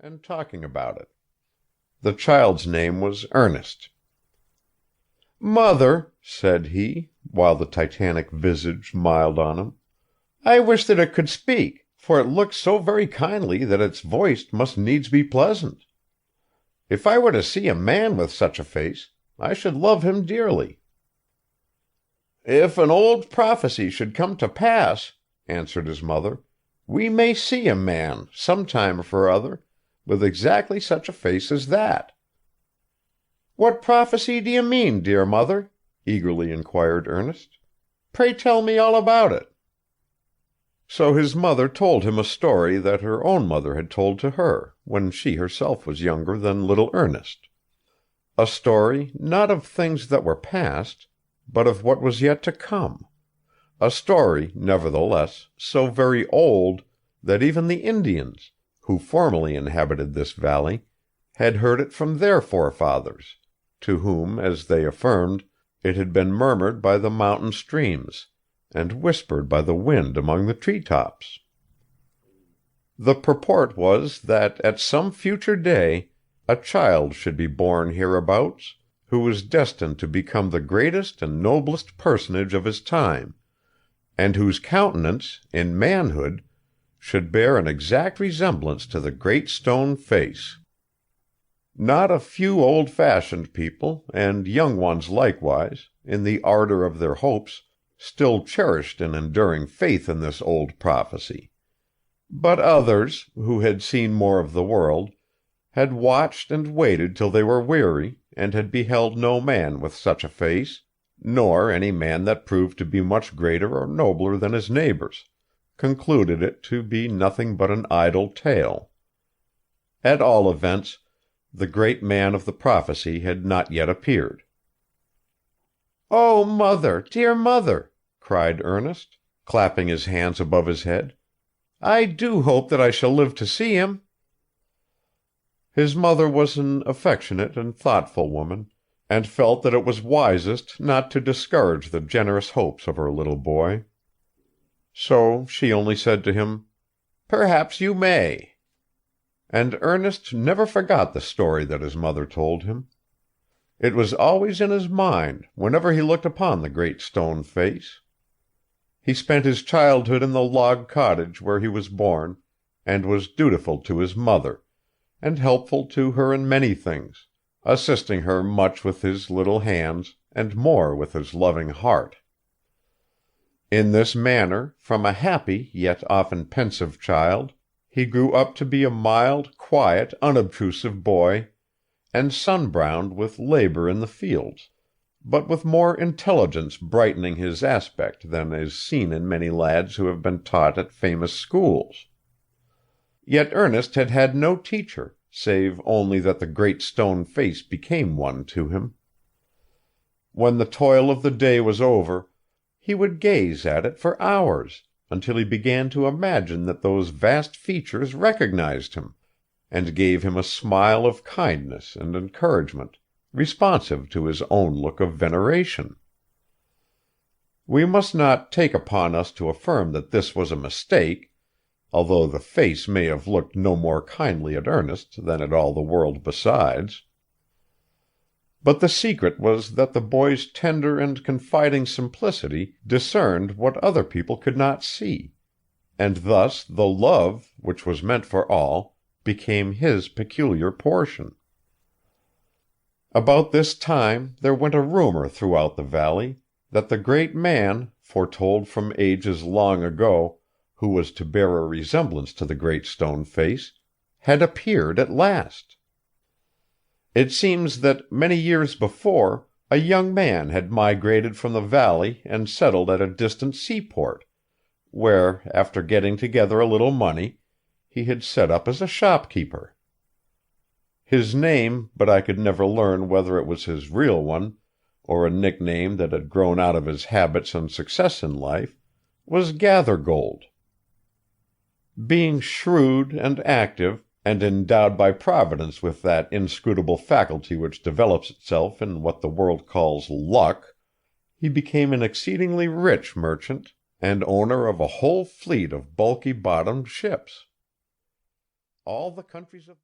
and talking about it. The child's name was Ernest. "Mother," said he, while the titanic visage smiled on him, "I wish that it could speak, for it looks so very kindly that its voice must needs be pleasant. If I were to see a man with such a face, I should love him dearly." "If an old prophecy should come to pass," answered his mother, "we may see a man, some time or other, with exactly such a face as that." "What prophecy do you mean, dear mother?" eagerly inquired Ernest. "Pray tell me all about it." So his mother told him a story that her own mother had told to her, when she herself was younger than little Ernest. A story, not of things that were past, but of what was yet to come. A story, nevertheless, so very old that even the Indians, who formerly inhabited this valley, had heard it from their forefathers, to whom, as they affirmed, it had been murmured by the mountain streams, and whispered by the wind among the tree-tops. The purport was that at some future day a child should be born hereabouts, who was destined to become the greatest and noblest personage of his time, and whose countenance, in manhood, should bear an exact resemblance to the Great Stone Face. Not a few old-fashioned people, and young ones likewise, in the ardor of their hopes, still cherished an enduring faith in this old prophecy. But others, who had seen more of the world, had watched and waited till they were weary, and had beheld no man with such a face, nor any man that proved to be much greater or nobler than his neighbors, concluded it to be nothing but an idle tale. At all events, the great man of the prophecy had not yet appeared. "Oh, mother, dear mother," cried Ernest, clapping his hands above his head, "I do hope that I shall live to see him." His mother was an affectionate and thoughtful woman, and felt that it was wisest not to discourage the generous hopes of her little boy. So she only said to him, "Perhaps you may." And Ernest never forgot the story that his mother told him. It was always in his mind whenever he looked upon the Great Stone Face. He spent his childhood in the log cottage where he was born, and was dutiful to his mother, and helpful to her in many things, assisting her much with his little hands, and more with his loving heart. In this manner, from a happy yet often pensive child, he grew up to be a mild, quiet, unobtrusive boy, and sun-browned with labor in the fields, but with more intelligence brightening his aspect than is seen in many lads who have been taught at famous schools. Yet Ernest had had no teacher, save only that the Great Stone Face became one to him. When the toil of the day was over, he would gaze at it for hours, until he began to imagine that those vast features recognized him, and gave him a smile of kindness and encouragement, responsive to his own look of veneration. We must not take upon us to affirm that this was a mistake, although the face may have looked no more kindly at Ernest than at all the world besides. But the secret was that the boy's tender and confiding simplicity discerned what other people could not see, and thus the love, which was meant for all, became his peculiar portion. About this time there went a rumor throughout the valley that the great man, foretold from ages long ago, who was to bear a resemblance to the Great Stone Face, had appeared at last. It seems that many years before a young man had migrated from the valley and settled at a distant seaport, where, after getting together a little money, he had set up as a shopkeeper. His name, but I could never learn whether it was his real one, or a nickname that had grown out of his habits and success in life, was Gathergold. Being shrewd and active, and endowed by Providence with that inscrutable faculty which develops itself in what the world calls luck, he became an exceedingly rich merchant, and owner of a whole fleet of bulky bottomed ships. All the countries of